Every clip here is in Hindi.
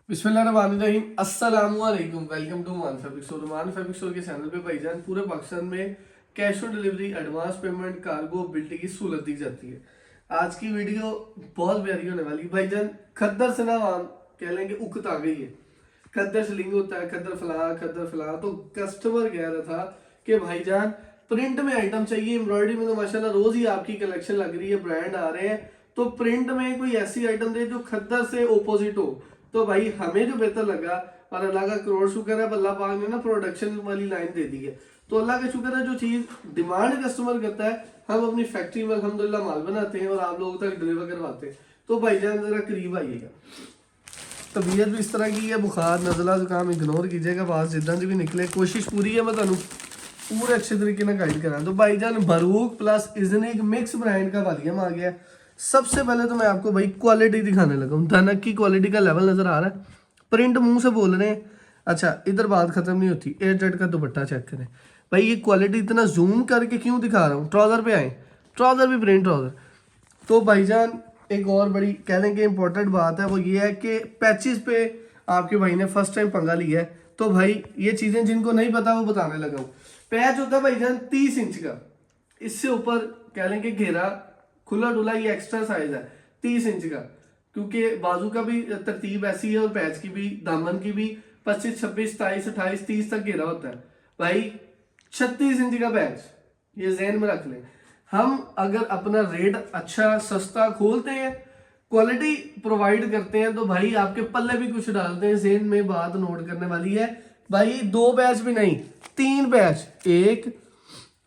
बिस्मिल्लाहिर्रहमानिर्रहीम अस्सलामुअलैकुम। Welcome to Maan fabric store. Maan fabric store के चैनल पे भाईजान पूरे पाकिस्तान में cash on delivery, advance payment, cargo, बिल्टी की सहूलत दी जाती है। आज की वीडियो बहुत प्यारी होने वाली है भाईजान। खद्दर से ना हम कह लेंगे उकत आ गई है। खद्दर से लिंक होता है खद्दर फला। तो कस्टमर कह रहा था कि भाईजान प्रिंट में आइटम चाहिए, एम्ब्रॉयडरी में तो माशाल्लाह रोज ही आपकी कलेक्शन लग रही है, ब्रांड आ रहे हैं, तो प्रिंट में कोई ऐसी आइटम दे जो खद्दर से ओपोजिट हो। तो भाई हमें जो बेहतर लगा, और अल्लाह का करोड़ शुक्र है, अल्लाह पाक ने ना प्रोडक्शन वाली लाइन दे दी है। तो अल्लाह का शुक्र है, जो चीज डिमांड कस्टमर करता है हम अपनी फैक्ट्री में अल्हम्दुलिल्लाह माल बनाते हैं और आप लोगों तक डिलीवर करवाते हैं। तो भाईजान जरा करीब आइएगा। तबीयत भी इस तरह की है, बुखार नजला जुकाम इग्नोर कीजिएगा, आवाज जिदा भी निकले, कोशिश पूरी है मैं तुहानू पूरे अच्छे तरीके से गाइड करा। तो भाईजान बरूक प्लस इजनिक मिक्स ब्रांड का वॉल्यूम आ गया। सबसे पहले तो मैं आपको भाई क्वालिटी दिखाने लगा हूँ। धनक की क्वालिटी का लेवल नजर आ रहा है, प्रिंट मुंह से बोल रहे हैं। अच्छा, इधर बात खत्म नहीं होती। एयरटेट का दुपट्टा चेक करें भाई, ये क्वालिटी इतना जूम करके क्यों दिखा रहा हूँ। ट्राउजर पे आए, ट्राउजर भी प्रिंट ट्राउजर। तो भाईजान एक और बड़ी कहने की इंपॉर्टेंट बात है, वो ये है कि पैचेस पे आपके भाई ने फर्स्ट टाइम पंगा लिया है। तो भाई ये चीजें जिनको नहीं पता वो बताने लगा हूँ। पैच होता है भाईजान 30 इंच का, इससे ऊपर कह लें कि घेरा खुला डुला, ये एक्स्ट्रा साइज है 30 इंच का, क्योंकि बाजू का भी तरतीब ऐसी है और पैच की भी, दामन की भी 25, 26, 27, 28, 30 तक घेरा होता है भाई। 36 इंच का पैच, ये जहन में रख लें। हम अगर अपना रेट अच्छा सस्ता खोलते हैं, क्वालिटी प्रोवाइड करते हैं, तो भाई आपके पल्ले भी कुछ डालते हैं। जहन में बात नोट करने वाली है भाई, 2 बैच भी नहीं 3 बैच, 1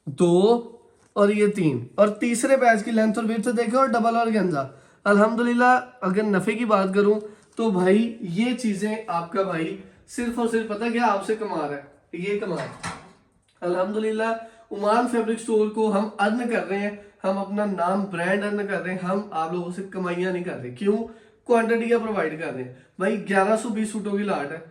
2 और ये 3, और तीसरे बैच की लेंथ और विड्थ देखो, और डबल और गेंजा। अल्हम्दुलिल्लाह अगर नफे की बात करूं तो भाई ये चीजें आपका भाई सिर्फ और सिर्फ पता क्या आपसे कमा रहा है, ये कमा रहा है। अल्हम्दुलिल्लाह उमान फैब्रिक स्टोर को हम अर्न कर रहे हैं, हम अपना नाम ब्रांड अर्न कर रहे हैं, हम आप लोगों से कमाइयां नहीं कर रहे। क्यों? क्वांटिटियां प्रोवाइड कर रहे हैं भाई। 1120 सूटों की लाट है,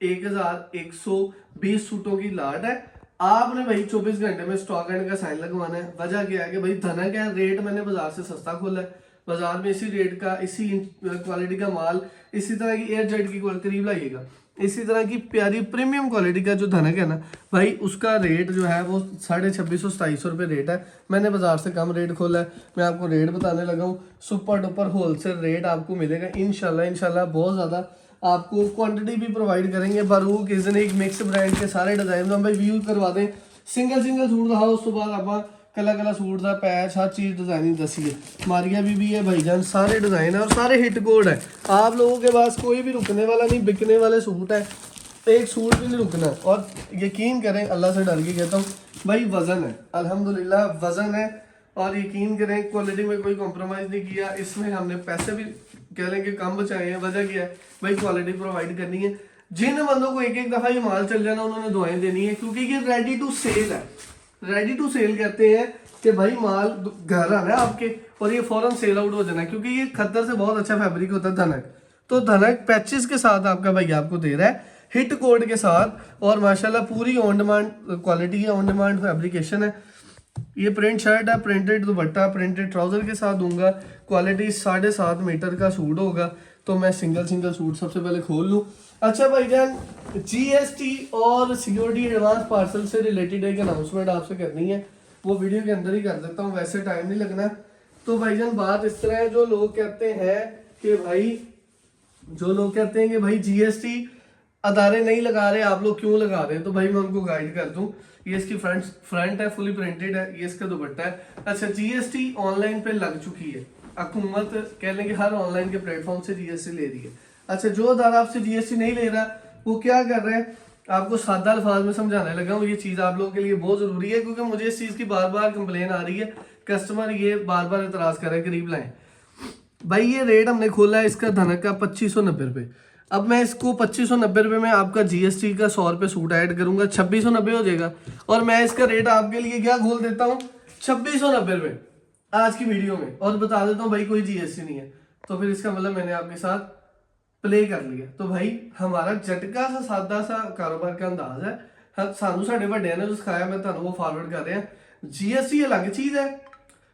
1120 सूटों की लाट है। आपने भाई 24 घंटे में स्टॉक एंड का साइन लगवाना है। वजह क्या है कि भाई धनक है, रेट मैंने बाजार से सस्ता खोला है। बाजार में इसी रेट का, इसी क्वालिटी का माल, इसी तरह की एयर जेट की करीब लाइएगा, इसी तरह की प्यारी प्रीमियम क्वालिटी का जो धनक है ना भाई, उसका रेट जो है वो 2650-2700 रुपये रेट है। मैंने बाजार से कम रेट खोला है, मैं आपको रेट बताने लगा हूँ। सुपर डुपर होलसेल रेट आपको मिलेगा इंशाल्लाह बहुत ज़्यादा। आपको क्वांटिटी भी प्रोवाइड करेंगे। बारूक इजनिक मिक्स ब्रांड के सारे डिजाइन हम भाई व्यू करवा दें। सिंगल सूट दिखाओ, उस तो बाद आप कला सूट का पैच हर चीज़ डिजाइनिंग दसीए। मारिया भी है भाईजान, सारे डिजाइन है और सारे हिट कोड है। आप लोगों के पास कोई भी रुकने वाला नहीं, बिकने वाले सूट है, एक सूट भी नहीं रुकना। और यकीन करें, अल्लाह से डर के कहता हूँ भाई, वजन है अल्हम्दुलिल्लाह, वजन है। और यकीन करें क्वालिटी में कोई कॉम्प्रोमाइज़ नहीं किया। इसमें हमने पैसे भी कह लें कि कम बचाए हैं। वजह क्या है भाई, क्वालिटी प्रोवाइड करनी है। जिन बंदों को एक दफ़ा ये माल चल जाना, उन्होंने दुआएं देनी है, क्योंकि ये रेडी टू सेल है। रेडी टू सेल कहते हैं कि भाई माल घर आना है आपके और ये फौरन सेल आउट हो जाना है, क्योंकि ये खद्दर से बहुत अच्छा फैब्रिक होता है धनक। तो धनक पैचेस के साथ आपका भाई आपको दे रहा है, हिट कोड के साथ, और माशाल्लाह पूरी ऑन डिमांड क्वालिटी है, ऑन डिमांड फैब्रिकेशन है। ये प्रिंट शर्ट है, प्रिंटेड दुपट्टा, प्रिंटेड ट्राउजर के साथ दूंगा। क्वालिटी 7.5 मीटर का सूट होगा। तो मैं सिंगल सूट सबसे पहले खोल लूँ। अच्छा भाईजान, जीएसटी और सिक्योरिटी एडवांस पार्सल से रिलेटेड एक अनाउंसमेंट आपसे करनी है, वो वीडियो के अंदर ही कर देता हूँ, वैसे टाइम नहीं लगना। तो भाईजान बात इस तरह है, जो लोग कहते हैं कि भाई जीएसटी अदारे नहीं लगा रहे, आप लोग क्यों लगा रहे हैं, तो भाई मैं उनको गाइड कर दूं। ये इसकी फ्रंट है, फुली प्रिंटेड है, ये इसका दुपट्टा है। अच्छा, जीएसटी ऑनलाइन पे लग चुकी है, हुकूमत कह लेंगे हर ऑनलाइन के प्लेटफॉर्म से जीएसटी ले रही है। अच्छा, जो अदारा आपसे जीएसटी नहीं ले रहा वो क्या कर रहे हैं, आपको सादा अल्फाज में समझाने लगा हूँ। ये चीज़ आप लोगों के लिए बहुत ज़रूरी है, क्योंकि मुझे इस चीज़ की बार बार कंप्लेन आ रही है, कस्टमर ये बार बार एतराज़ कर रहे हैं करीब लाएं। भाई ये रेट हमने खोला है इसका धनक का 2590 रुपये। अब मैं इसको 2590 रुपये में आपका जीएसटी का 100 रुपये सूट ऐड करूंगा, 2690 हो जाएगा। और मैं इसका रेट आपके लिए क्या खोल देता हूँ, 2690 रुपये आज की वीडियो में, और बता देता हूँ भाई कोई जीएसटी नहीं है। तो फिर इसका मतलब मैंने आपके साथ प्ले कर लिया। तो भाई हमारा झटका सा सादा सा कारोबार का अंदाज है। सानू साढ़े बड़े ने जो सिखाया, मैं तुहानू वो फॉरवर्ड कर रहे हैं। जीएसटी अलग चीज है,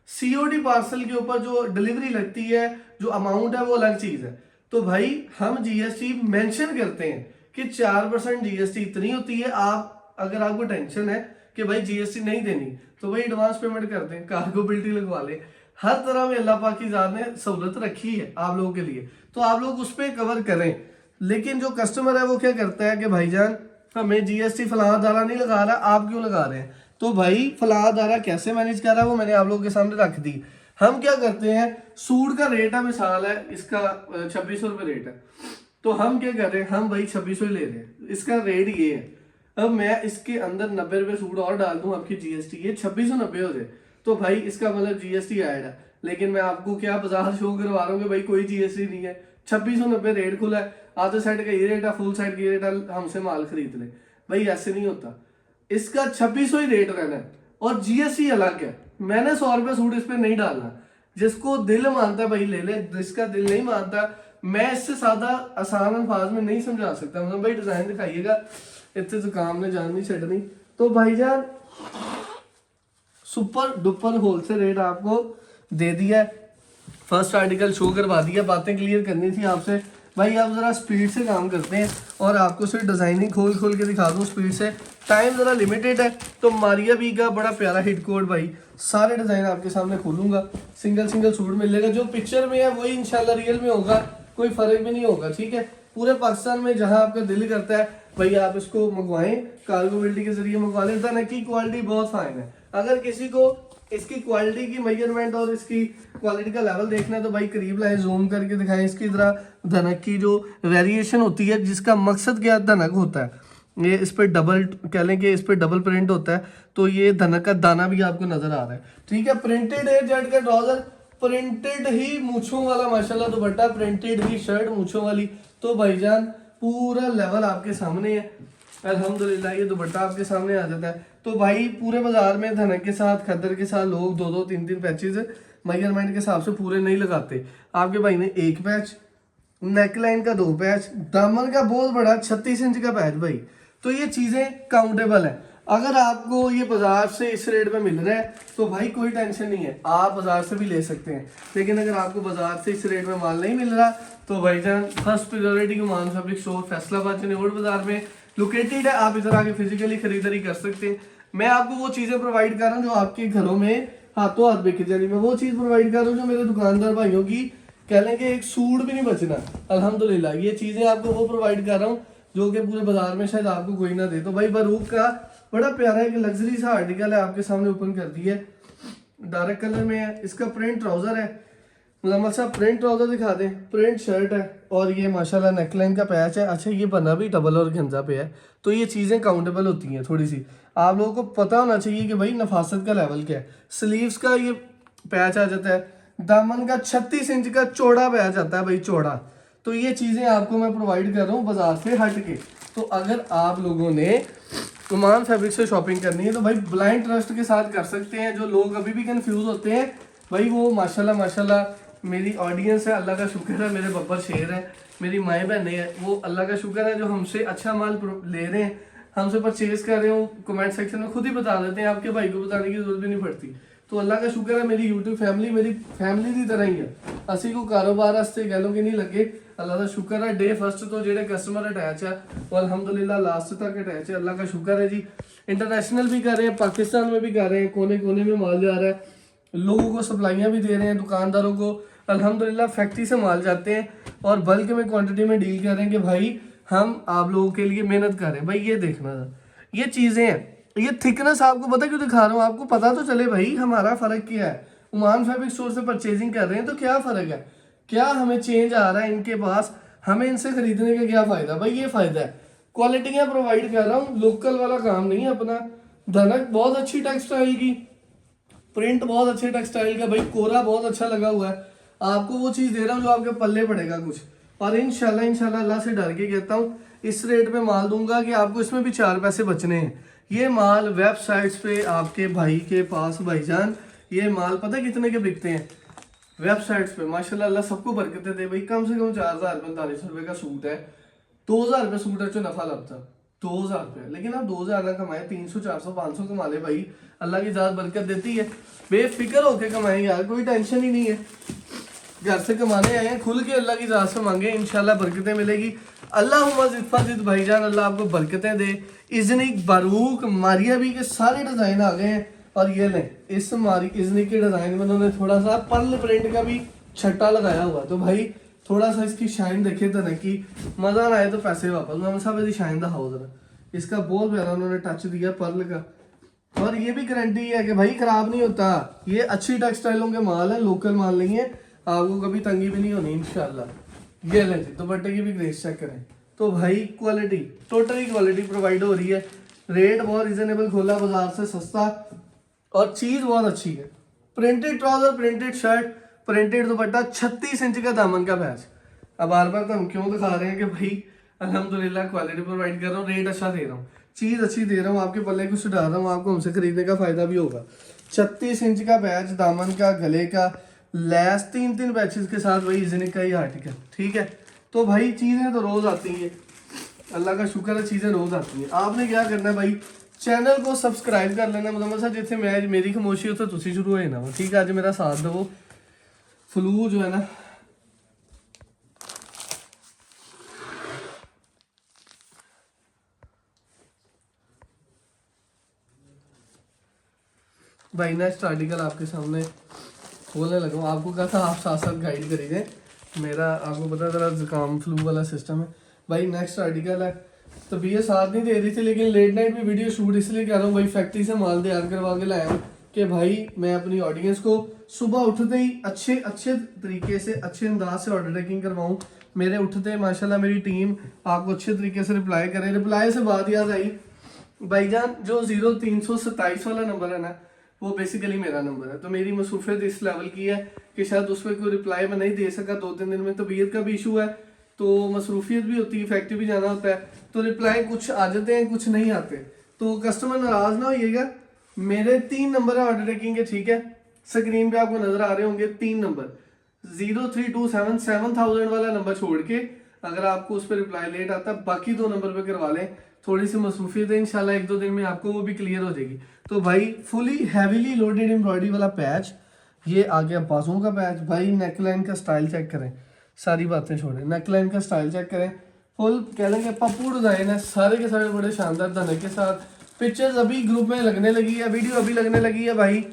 सीओडी पार्सल के ऊपर जो डिलीवरी लगती है, जो अमाउंट है, वो अलग चीज है। तो भाई हम जीएसटी मेंशन करते हैं कि 4% जीएसटी इतनी होती है। आप अगर आपको टेंशन है कि भाई जीएसटी नहीं देनी तो भाई एडवांस पेमेंट कर दें, कार्गो बिल्टी लगवा लें। हर तरह में अल्लाह पाक की ज़ात ने सहूलत रखी है आप लोगों के लिए, तो आप लोग उस पर कवर करें। लेकिन जो कस्टमर है वो क्या करता है कि भाईजान हमें जीएसटी फलां दारा नहीं लगा रहा, आप क्यों लगा रहे हैं? तो भाई फलां दारा कैसे मैनेज कर रहा है वो मैंने आप लोगों के सामने रख दी। हम क्या करते हैं, सूट का रेट है, मिसाल है इसका 2600 रुपये रेट है, तो हम क्या कर रहे हैं, हम भाई 2600 ले रहे हैं, इसका रेट ये है। अब मैं इसके अंदर 90 रुपये सूट और डाल दूं, आपकी जीएसटी ये 2690 हो जाए, तो भाई इसका मतलब जीएसटी ऐड है। लेकिन मैं आपको क्या बाजार शो करवा रहा हूँ कि भाई कोई जीएसटी नहीं है, 2690 रेट खुला है, आधे साइड का ये रेट है, फुल साइड का ये रेट है, हमसे माल खरीद ले। भाई ऐसे नहीं होता, इसका 2600 ही रेट रहना है और जीएसटी अलग है। मैंने 100 रुपये सूट इस पर नहीं डालना, जिसको दिल मानता है भाई ले ले, जिसका दिल नहीं मानता मैं इससे सादा आसान अल्फाज में नहीं समझा सकता। मतलब भाई डिजाइन दिखाइएगा, इतने जुकाम ने जान नहीं छड़नी। तो भाईजान सुपर डुपर होलसेल रेट आपको दे दिया है, फर्स्ट आर्टिकल शो करवा दिया। बातें क्लियर करनी थी आपसे भाई, आप ज़रा स्पीड से काम करते हैं और आपको सिर्फ डिज़ाइनिंग खोल खोल के दिखा दूँ स्पीड से। टाइम ज़रा लिमिटेड है, तो मारिया बी का बड़ा प्यारा हिट कोड भाई, सारे डिज़ाइन आपके सामने खोलूँगा, सिंगल सिंगल सूट मिलेगा। जो पिक्चर में है वही इंशाल्लाह रियल में होगा, कोई फ़र्क भी नहीं होगा, ठीक है। पूरे पाकिस्तान में जहाँ आपका दिल करता है भाई आप इसको मंगवाएं, कार्गो बिल्टी के जरिए मंगवा लें। धनक की क्वालिटी बहुत फाइन है, अगर किसी को इसकी क्वालिटी की मेजरमेंट और इसकी क्वालिटी का लेवल देखना है तो भाई करीब लाए, जूम करके दिखाएं। इसकी तरह धनक की जो वेरिएशन होती है, जिसका मकसद क्या धनक होता है, ये इस पर डबल कह लें कि इस पर डबल प्रिंट होता है, तो ये धनक का दाना भी आपको नजर आ रहा है, ठीक है। प्रिंटेड है जेड का ट्राउजर, प्रिंटेड ही मूछों वाला माशाल्लाह दुपट्टा, प्रिंटेड ही शर्ट मूछों वाली। तो भाईजान पूरा लेवल आपके सामने है, अल्हम्दुलिल्लाह ये दुपट्टा आपके सामने आ जाता है। तो भाई पूरे बाजार में धनक के साथ खद्दर के साथ लोग 2-2 3-3 पैचेज मेजरमेंट के हिसाब से पूरे नहीं लगाते। आपके भाई ने 1 पैच, नेकलाइन का 2 पैच, दामन का बहुत बड़ा 36 इंच का पैच भाई। तो ये चीज़ें काउंटेबल है। अगर आपको ये बाजार से इस रेट में मिल रहा है तो भाई कोई टेंशन नहीं है, आप बाजार से भी ले सकते हैं। लेकिन अगर आपको बाजार से इस रेट में माल नहीं मिल रहा तो भाईजान फर्स्ट प्रायोरिटी गुमान फैब्रिक स्टोर फैसलाबाद चंडीगढ़ बाजार में लोकेटेड है, आप इधर आके फिजिकली खरीदारी कर सकते हैं। मैं आपको वो चीज़ें प्रोवाइड कर रहा हूँ जो आपके घरों में हाथों हाथ बिक जानी, मैं वो चीज़ प्रोवाइड कर रहा हूँ जो मेरे दुकानदार भाइयों की कह लें कि एक सूट भी नहीं बचना। अल्हम्दुलिल्लाह ये चीज़ें आपको वो प्रोवाइड कर रहा हूँ जो कि पूरे बाजार में शायद आपको कोई ना दे। तो भाई बरूक का बड़ा प्यारा एक लग्जरी सा आर्टिकल है, आपके सामने ओपन कर दिया है, डार्क कलर में है, इसका प्रिंट ट्राउजर है। मुजम्मल साहब प्रिंट ट्राउजर दिखा दें, प्रिंट शर्ट है और ये माशाल्लाह नेकलाइन का पैच है। अच्छा ये बना भी डबल और गंजा पे है, तो ये चीज़ें काउंटेबल होती हैं थोड़ी सी, आप लोगों को पता होना चाहिए कि भाई नफासत का लेवल क्या है। स्लीव्स का ये पैच आ जाता है, दामन का 36 इंच का चौड़ा पैच आता है भाई, चौड़ा। तो ये चीज़ें आपको मैं प्रोवाइड कर रहा हूँ बाजार से हट के। तो अगर आप लोगों ने गुमान फैब्रिक से शॉपिंग करनी है तो भाई ब्लाइंड ट्रस्ट के साथ कर सकते हैं। जो लोग अभी भी कंफ्यूज होते हैं भाई, वो माशाल्लाह माशाल्लाह मेरी ऑडियंस है, अल्लाह का शुक्र है, मेरे बब्बर शेर है, मेरी माएँ बहनें हैं, वो अल्लाह का शुक्र है जो हमसे अच्छा माल ले रहे हैं, हमसे परचेज कर रहे हो। कमेंट सेक्शन में खुद ही बता देते हैं, आपके भाई को बताने की जरूरत भी नहीं पड़ती। तो अल्लाह का शुक्र है मेरी यूट्यूब फैमिली मेरी फैमिली की तरह ही है, असी को कारोबार वास्ते कह लो कि नहीं लगे। अल्लाह का शुक्र है डे फर्स्ट तो जेडे कस्टमर अटैच है वो अल्हम्दुलिल्लाह लास्ट तक अटैच है, अल्लाह का शुक्र है जी। इंटरनेशनल भी कर रहे हैं, पाकिस्तान में भी कर रहे हैं, कोने कोने में माल जा रहा है, लोगों को सप्लाइयाँ भी दे रहे हैं, दुकानदारों को अल्हम्दुलिल्लाह फैक्ट्री से माल जाते हैं और बल्क में क्वांटिटी में डील कर रहे हैं कि भाई हम आप लोगों के लिए मेहनत कर रहे हैं। भाई ये देखना था, ये चीज़ें हैं, ये थिकनेस आपको पता क्यों दिखा रहा हूँ, आपको पता तो चले भाई हमारा फ़र्क क्या है। उमान फैब्रिक स्टोर से परचेजिंग कर रहे हैं तो क्या फ़र्क है, क्या हमें चेंज आ रहा है इनके पास, हमें इनसे खरीदने का क्या फ़ायदा। भाई ये फ़ायदा है, क्वालिटियाँ प्रोवाइड कर रहा हूँ, लोकल वाला काम नहीं है अपना। धनक बहुत अच्छी टेक्सटाइल की, प्रिंट बहुत अच्छे टेक्सटाइल का, भाई कोरा बहुत अच्छा लगा हुआ है, आपको वो चीज़ दे रहा हूँ जो आपके पल्ले पड़ेगा कुछ। और इंशाल्लाह अल्लाह से डर के कहता हूँ इस रेट में माल दूंगा कि आपको इसमें भी 4 पैसे बचने हैं। ये माल वेबसाइट्स पे आपके भाई के पास भाईजान ये माल पता कितने के बिकते हैं वेबसाइट्स पे, माशाल्लाह अल्लाह सबको बरकतें दे भाई। कम से कम 4045 रुपये का सूट है, 2000 रुपये सूट है जो नफा लगता 2000 रुपये, लेकिन आप 2000 ना कमाए 300 400 500 कमा ले भाई, अल्लाह की ज़ात बरकत देती है। बेफिक्र होके कमाए यार, कोई टेंशन ही नहीं है। घर से कमाने आए हैं, खुल के अल्लाह की ज़ात से मांगे, इंशाल्लाह बरकतें मिलेगी। अल्लाहुम्मा ज़िद फ़ज़िद भाईजान, अल्लाह आपको बरकतें दे। इज़निक, बारूक, मारिया भी के सारे डिज़ाइन आ गए हैं। और ये लें, इस इज़निक के डिज़ाइन में उन्होंने थोड़ा सा पर्ल प्रिंट का भी छट्टा लगाया हुआ, तो भाई थोड़ा सा इसकी शाइन देखे तो नहीं कि मज़ा ना आए तो पैसे वापस। मैं साहब इसकी शाइन दिखाओ जरा, इसका बहुत प्यारा उन्होंने टच दिया पर्ल का। और ये भी गारंटी है कि भाई खराब नहीं होता, ये अच्छी टेक्सटाइलों के माल है, लोकल माल नहीं है, आपको कभी तंगी भी नहीं होनी इंशाल्लाह। ये लें जी, दुपट्टे की भी ग्रेस चेक करें। तो भाई क्वालिटी, टोटली क्वालिटी प्रोवाइड हो रही है, रेट बहुत रिजनेबल खोला, बाजार से सस्ता, और चीज़ बहुत अच्छी है। Printed trouser, printed shirt, printed दुपट्टा, 36 इंच का दामन का पैच। अब बार बार तो हम क्यों दिखा रहे हैं कि भाई अल्हम्दुलिल्लाह क्वालिटी प्रोवाइड कर रहा हूँ, रेट अच्छा दे रहा हूँ, चीज़ अच्छी दे रहा हूँ, आपके पल्ले कुछ डाल रहा हूँ, आपको हमसे खरीदने का फायदा भी होगा। 36 इंच का पैच, दामन का, गले का, लैस, 3 पैचेस के साथ वही इज़निक का ही आर्टिकल, ठीक है। तो भाई चीज़ें तो रोज़ आती हैं, अल्लाह का शुक्र है, चीज़ें रोज़ आती हैं। आपने क्या करना है भाई, चैनल को सब्सक्राइब कर लेना, मतलब सर जितने मैं मेरी खामोशी हो तो तुसी शुरू हो जाना, ठीक है। आज मेरा साथ दो, फ्लू जो है ना, भाई नेक्स्ट आर्टिकल आपके सामने बोलने लगा हूँ। आपको कहा था आप साथ साथ गाइड करिए, मेरा आपको पता जरा जुकाम फ्लू वाला सिस्टम है। भाई नेक्स्ट आर्टिकल है, तबीयत साथ नहीं दे रही थी, लेकिन लेट नाइट में वीडियो शूट इसलिए कर रहा हूँ भाई, फैक्ट्री से माल तैयार करवा के लाया हूँ कि भाई मैं अपनी ऑडियंस को सुबह उठते ही अच्छे तरीके से, अच्छे अंदाज से ऑर्डर टेकिंग करवाऊँ। मेरे उठते माशाल्लाह मेरी टीम आपको अच्छे तरीके से रिप्लाई करे। रिप्लाई से बात याद आई भाईजान, जो 0327 वाला नंबर है ना, वो बेसिकली मेरा नंबर है। तो मेरी मसरूफियत इस लेवल की है कि शायद उस पर कोई रिप्लाई मैं नहीं दे सका 2-3 दिन में, तबीयत का भी इशू है, तो मसरूफियत भी होती है, फैक्ट्री भी जाना होता है, तो रिप्लाई कुछ आ जाते हैं, कुछ नहीं आते, तो कस्टमर नाराज ना होइएगा। मेरे 3 नंबर है ऑर्डर टेकिंग के, ठीक है, स्क्रीन पे आपको नजर आ रहे होंगे 3 नंबर। 0327 7000 वाला नंबर छोड़ के अगर आपको उस पर रिप्लाई लेट आता, बाकी 2 नंबर पे करवा लें, थोड़ी सी मसरूफियत है, इंशाल्लाह 1-2 दिन में आपको वो भी क्लियर हो जाएगी। तो भाई फुली हैवीली लोडेड एम्ब्रॉयडरी वाला पैच, ये आ गया बाजुओं का पैच। भाई नेकलाइन का स्टाइल चेक करें, सारी बातें छोड़ें, नेकलाइन का स्टाइल चेक करें, फुल कह लेंगे पप्पू डिजाइन है, सारे के सारे बड़े शानदार धनक के साथ। पिक्चर्स अभी ग्रुप में लगने लगी है, वीडियो अभी लगने लगी है। भाई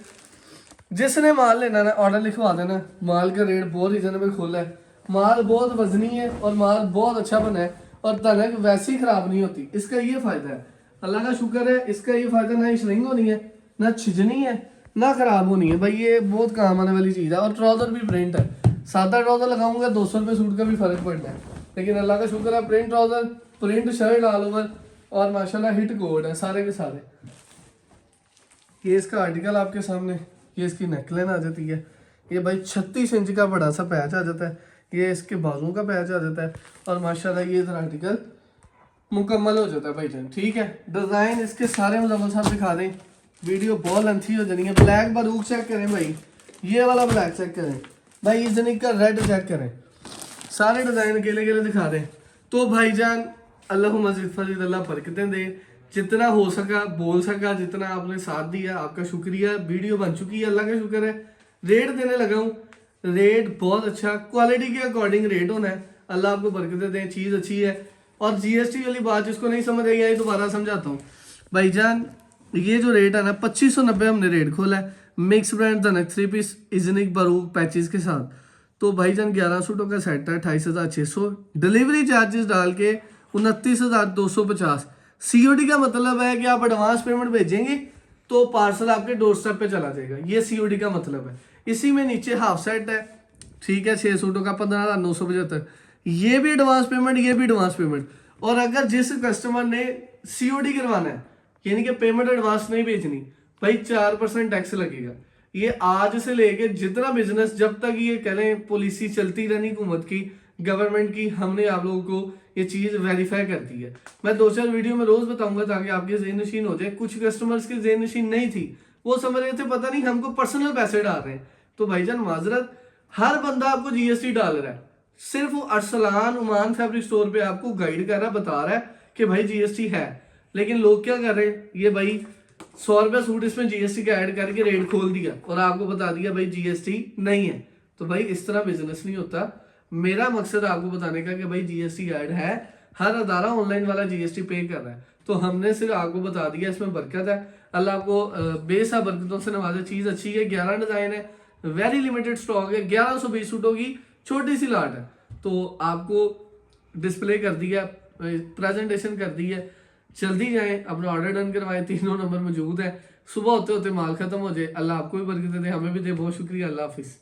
जिसने माल लेना ना, ऑर्डर लिखवा देना, माल का रेट बहुत रिजनेबल खोला है, माल बहुत वजनी है और माल बहुत अच्छा बना है, और धनक वैसे ही खराब नहीं होती। इसका ये फायदा है, अल्लाह का शुक्र है, इसका ये फायदा ना श्रिंक होनी है, ना छिजनी है, ना खराब होनी है। भाई ये बहुत काम आने वाली चीज़ है। और ट्राउजर भी प्रिंट है, सादा ट्राउजर लगाऊंगा 200 रुपये सूट का भी फर्क पड़ना है, लेकिन अल्लाह का शुक्र है print trouser, print shirt all over, और माशाल्लाह हिट कोड है सारे के सारे। ये इसका आर्टिकल आपके सामने, ये इसकी नेकलाइन आ जाती है, ये भाई 36 इंच का बड़ा सा पैच आ जाता है, ये इसके बाजुओं का पैच आ जाता है, और माशाल्लाह ये इधर आर्टिकल मुकम्मल हो जाता है भाईजान, ठीक है। डिज़ाइन इसके सारे मुजम्मल साहब दिखा दें, वीडियो बहुत लेंथी हो जानी है। ब्लैक बारूक चेक करें भाई, ये वाला ब्लैक चेक करें भाई, इज़निक का रेड चेक करें, सारे डिज़ाइन अकेले अकेले दिखा दें। तो भाईजान अल्लाहुम्मा ज़िद फ़ज़िद, अल्लाह बरकतें दे, जितना हो सका बोल सका, जितना आपने साथ दिया आपका शुक्रिया। वीडियो बन चुकी है, अल्लाह का शुक्र है। रेट देने लगा हूँ, रेट बहुत अच्छा, क्वालिटी के अकॉर्डिंग रेट होना है, अल्लाह आपको बरकतें दें, चीज़ अच्छी है। और जीएसटी वाली बात जिसको नहीं समझ आई है दोबारा समझाता हूँ भाईजान। ये जो रेट है ना 2590 हमने रेट खोला है, मिक्स ब्रांड धनक 3 पीस इज़निक बारूक पैचेस के साथ। तो भाईजान 11 सूटों का सेट है, 28,600, डिलीवरी चार्जेस डाल के 29,250। सीओडी का मतलब है कि आप एडवांस पेमेंट भेजेंगे तो पार्सल आपके डोर स्टेप पे चला जाएगा, ये सीओडी का मतलब है। इसी में नीचे हाफ सेट है, ठीक है, 6 सूटों का 15,975, ये भी एडवांस पेमेंट, ये भी एडवांस पेमेंट। और अगर जिस कस्टमर ने सीओडी करवाना है, यानी कि पेमेंट एडवांस नहीं भेजनी, भाई 4% टैक्स लगेगा। ये आज से लेके जितना बिजनेस, जब तक ये कह लें पॉलिसी चलती रहनी हुकूमत की, गवर्नमेंट की, हमने आप लोगों को ये चीज़ वेरीफाई करती है। मैं 2-4 वीडियो में रोज बताऊंगा ताकि आपके ज़हन नशीन हो जाए। कुछ कस्टमर्स की ज़हन नशीन नहीं थी, वो समझ रहे थे पता नहीं हमको पर्सनल पैसे डाल रहे हैं। तो भाईजान माजरत, हर बंदा आपको जीएसटी डाल रहा है, सिर्फ अरसलान उमान फैब्रिक स्टोर पे आपको गाइड कर रहा है, बता रहा है कि भाई जीएसटी है। लेकिन लोग क्या कर रहे हैं, ये भाई 100 रुपया सूट इसमें जीएसटी का ऐड करके रेट खोल दिया और आपको बता दिया भाई जीएसटी नहीं है। तो भाई इस तरह बिजनेस नहीं होता। मेरा मकसद आपको बताने का कि भाई जीएसटी ऐड है, हर अदारा ऑनलाइन वाला जीएसटी पे कर रहा है, तो हमने सिर्फ आपको बता दिया इसमें बरकत है। अल्लाह आपको बेसा बरकतों से नवाजे। चीज़ अच्छी है, 11 डिज़ाइन है, वेरी लिमिटेड स्टॉक है, 1120 सूटों की छोटी सी लाट है। तो आपको डिस्प्ले कर दिया, प्रेजेंटेशन कर दी है, जल्दी जाएं अपना ऑर्डर डन करवाएं। 3 नंबर मौजूद है, सुबह होते होते माल खत्म हो जाए। अल्लाह आपको भी बरकत दे, हमें भी दे। बहुत शुक्रिया, अल्लाह हाफिज़।